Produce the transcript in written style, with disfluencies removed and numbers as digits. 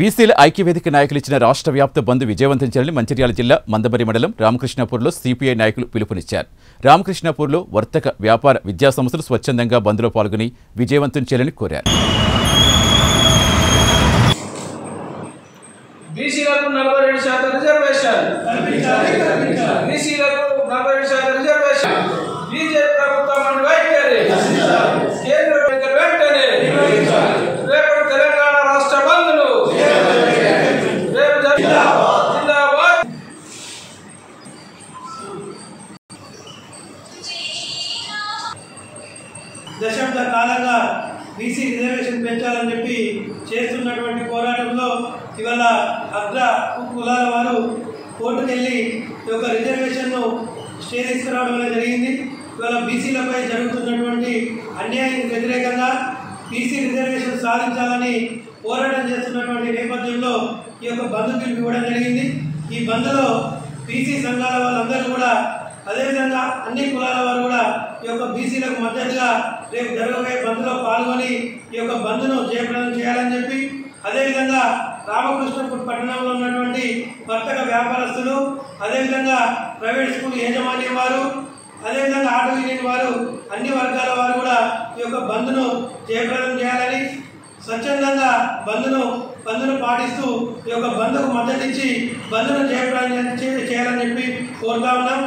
బీసీల ఐక్యవేదిక నాయకులు ఇచ్చిన రాష్ట్ర వ్యాప్త బంద్ విజయవంతం చేయాలని మంచిర్యాల జిల్లా మందమరి మండలం రామకృష్ణాపూర్లో సిపిఐ నాయకులు పిలుపునిచ్చారు. రామకృష్ణాపూర్లో వర్తక, వ్యాపార, విద్యా సంస్థలు స్వచ్ఛందంగా బంద్లో పాల్గొని విజయవంతం చేయాలని కోరారు. దశాబ్ద కాలంగా బీసీ రిజర్వేషన్ పెంచాలని చెప్పి చేస్తున్నటువంటి పోరాటంలో ఇవాళ అగ్ర కులాల వారు కోర్టుకెళ్ళి ఈ యొక్క రిజర్వేషన్ను స్టే తీసుకురావడం అనేది జరిగింది. ఇవాళ బీసీలపై జరుగుతున్నటువంటి అన్యాయానికి వ్యతిరేకంగా బీసీ రిజర్వేషన్ సాధించాలని పోరాటం చేస్తున్నటువంటి నేపథ్యంలో ఈ యొక్క బంద్ పిలుపు ఇవ్వడం జరిగింది. ఈ బంద్లో బీసీ సంఘాల వాళ్ళందరూ కూడా, అదేవిధంగా అన్ని కులాల వారు కూడా ఈ యొక్క బీసీలకు మద్దతుగా రేపు జరగబోయే బంద్లో పాల్గొని ఈ యొక్క బంద్ను జయప్రదం చేయాలని చెప్పి, అదేవిధంగా రామకృష్ణపూర్ పట్టణంలో ఉన్నటువంటి వర్తక వ్యాపారస్తులు, అదేవిధంగా ప్రైవేట్ స్కూల్ యాజమాన్యం వారు, అదేవిధంగా ఆటో యూనియన్ వారు, అన్ని వర్గాల వారు కూడా ఈ యొక్క బంద్ను జయప్రదం చేయాలని, స్వచ్ఛందంగా బంద్ను పాటిస్తూ ఈ యొక్క బంద్కు మద్దతు ఇచ్చి బంద్ను జయప్రదం చేయాలని చెప్పి కోరుతా ఉన్నాం.